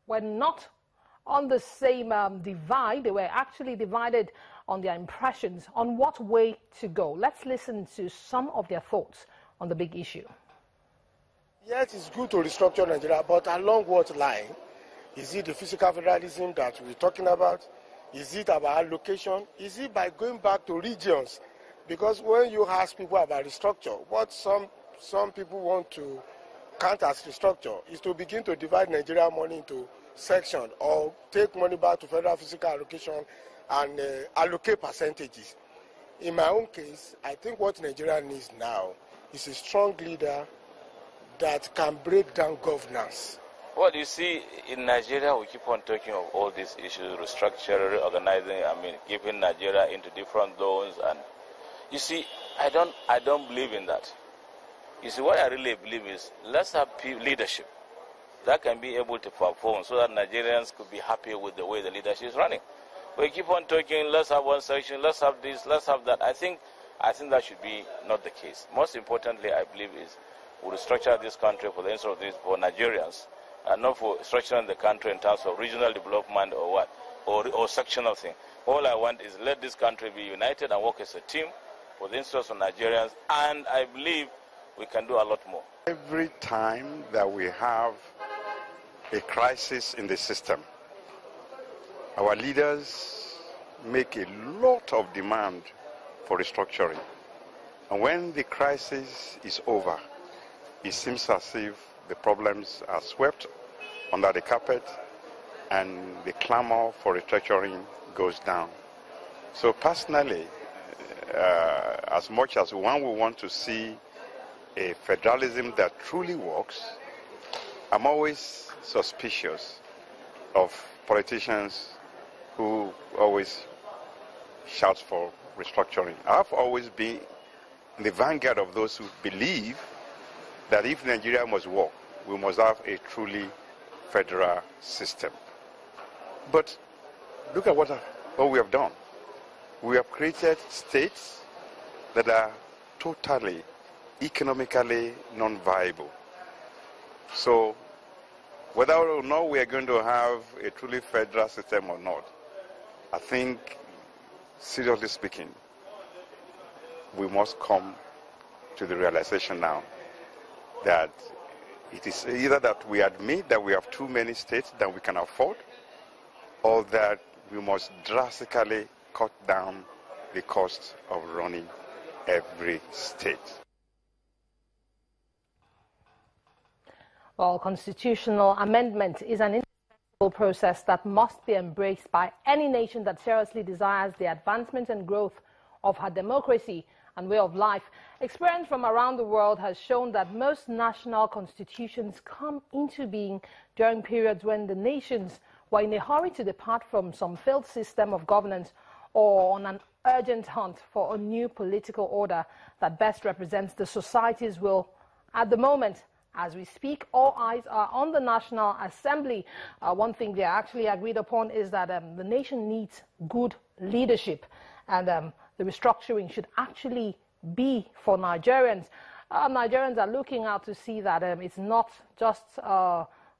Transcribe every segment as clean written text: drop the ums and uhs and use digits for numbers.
were not on the same divide. They were actually divided on their impressions on what way to go. Let's listen to some of their thoughts on the big issue. Yes, it's good to restructure Nigeria, but along what line? Is it the physical federalism that we're talking about? Is it about allocation? Is it by going back to regions? Because when you ask people about restructure, what some people want to count as restructure is to begin to divide Nigeria money into sections or take money back to federal physical allocation and allocate percentages. In my own case, I think what Nigeria needs now is a strong leader that can break down governance. Well, you see, in Nigeria, we keep on talking of all these issues, restructuring, reorganizing, giving Nigeria into different zones. And you see, I don't believe in that. You see, what I really believe is let's have leadership that can be able to perform so that Nigerians could be happy with the way the leadership is running. We keep on talking, let's have one section, let's have this, let's have that. I think that should be not the case. Most importantly, I believe is we restructure this country for the interest of this, for Nigerians, and not for structuring the country in terms of regional development or what, or sectional thing. All I want is let this country be united and work as a team for the interest of Nigerians, and I believe we can do a lot more. Every time that we have a crisis in the system, our leaders make a lot of demand for restructuring. And when the crisis is over, it seems as if the problems are swept under the carpet and the clamor for restructuring goes down. So personally, as much as one would want to see a federalism that truly works, I'm always suspicious of politicians who always shout for restructuring. I've always been in the vanguard of those who believe that if Nigeria must work, we must have a truly federal system. But look at what we have done. We have created states that are totally economically non-viable. So whether or not we are going to have a truly federal system or not, I think, seriously speaking, we must come to the realization now that it is either that we admit that we have too many states that we can afford, or that we must drastically cut down the cost of running every state. Well, constitutional amendment is an indispensable process that must be embraced by any nation that seriously desires the advancement and growth of her democracy and way of life. Experience from around the world has shown that most national constitutions come into being during periods when the nations were in a hurry to depart from some failed system of governance or on an urgent hunt for a new political order that best represents the society's will. At the moment, as we speak, all eyes are on the National Assembly. One thing they actually agreed upon is that the nation needs good leadership, and the restructuring should actually be for Nigerians. Nigerians are looking out to see that it's not just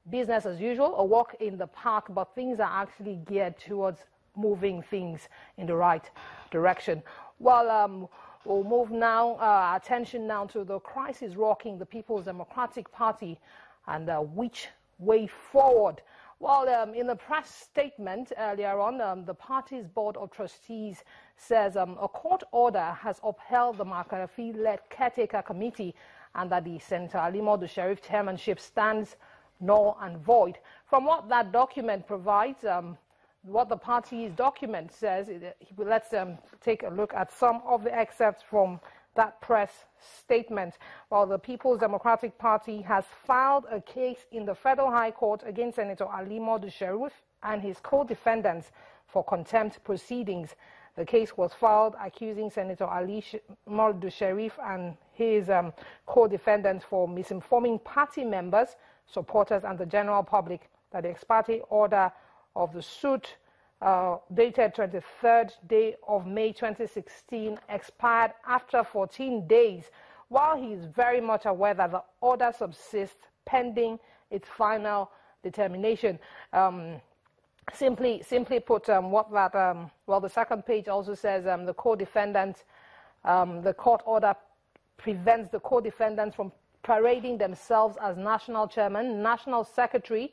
business as usual, a walk in the park, but things are actually geared towards moving things in the right direction. Well, we'll move now, our attention now to the crisis rocking the People's Democratic Party and which way forward. Well, in the press statement earlier on, the party's Board of Trustees says a court order has upheld the McCarthy-led caretaker committee and that the Senator Ali Sheriff chairmanship stands null and void. From what that document provides, what the party's document says, let's take a look at some of the excerpts from that press statement. Well, the People's Democratic Party has filed a case in the Federal High Court against Senator Ali Sheriff and his co-defendants for contempt proceedings. The case was filed accusing Senator Ali Sheriff and his co-defendants for misinforming party members, supporters and the general public that the ex parte order of the suit dated 23rd day of May 2016 expired after 14 days, while he is very much aware that the order subsists pending its final determination. Simply put, what that, well, the second page also says the co-defendant, the court order prevents the co-defendants from parading themselves as national chairman, national secretary,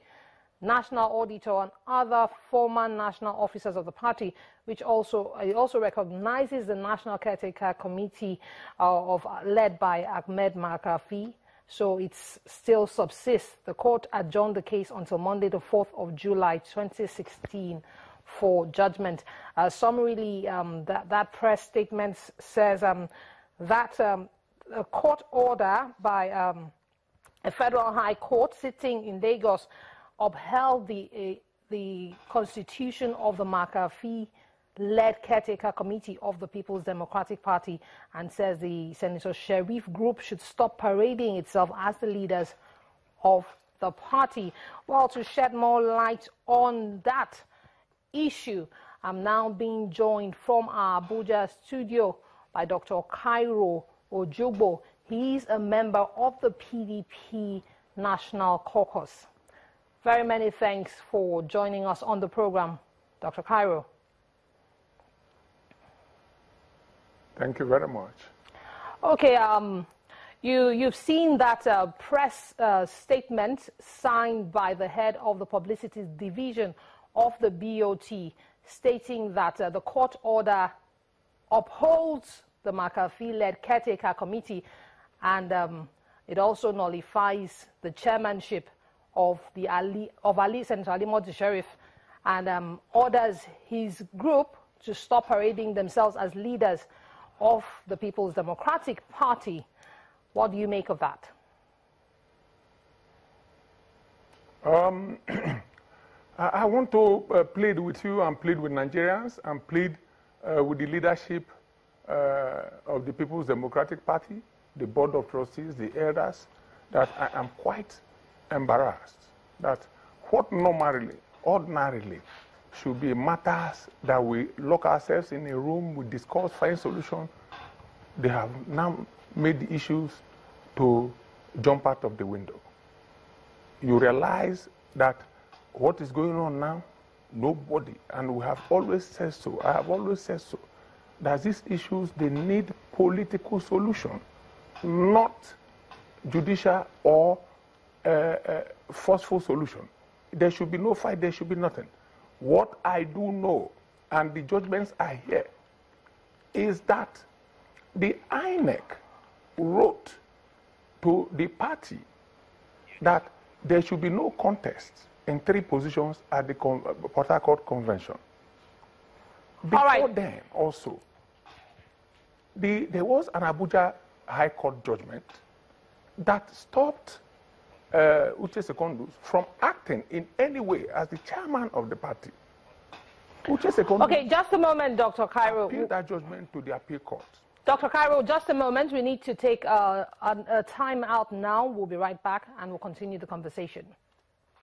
national auditor, and other former national officers of the party, which it also recognizes the National Caretaker Committee led by Ahmed Makafi. So it still subsists. The court adjourned the case until Monday, the 4th of July, 2016, for judgment. Summarily, that press statement says that a court order by a federal high court sitting in Lagos upheld the constitution of the Makafi-led caretaker committee of the People's Democratic Party, and says the Senator Sharif group should stop parading itself as the leaders of the party. Well, to shed more light on that issue, I'm now being joined from our Abuja studio by Dr. Cairo Ojugbo. He's a member of the PDP National Caucus. Very many thanks for joining us on the program, Dr. Cairo. Thank you very much. Okay, you've seen that press statement signed by the head of the publicity division of the BOT, stating that the court order upholds the Makafi-led caretaker committee, and it also nullifies the chairmanship of Senator Ali Modi Sharif, and orders his group to stop parading themselves as leaders of the People's Democratic Party. What do you make of that? I want to plead with you and plead with Nigerians and plead with the leadership of the People's Democratic Party, the Board of Trustees, the elders, that I am quite embarrassed that what ordinarily should be matters that we lock ourselves in a room, we discuss, find solution, they have now made the issues to jump out of the window. You realize that what is going on now, nobody, and we have always said so, I have always said so, that these issues, they need political solution, not judicial or forceful solution. There should be no fight, there should be nothing. What I do know, and the judgments I hear, is that the INEC wrote to the party that there should be no contest in 3 positions at the Port Harcourt Convention. Before then, also, there was an Abuja High Court judgment that stopped Uche Secondus from acting in any way as the chairman of the party. Uche Secondus. Okay, just a moment, Dr. Cairo. Appealed that judgment to the appeal court. Dr. Cairo, just a moment. We need to take a time out now. We'll be right back and we'll continue the conversation.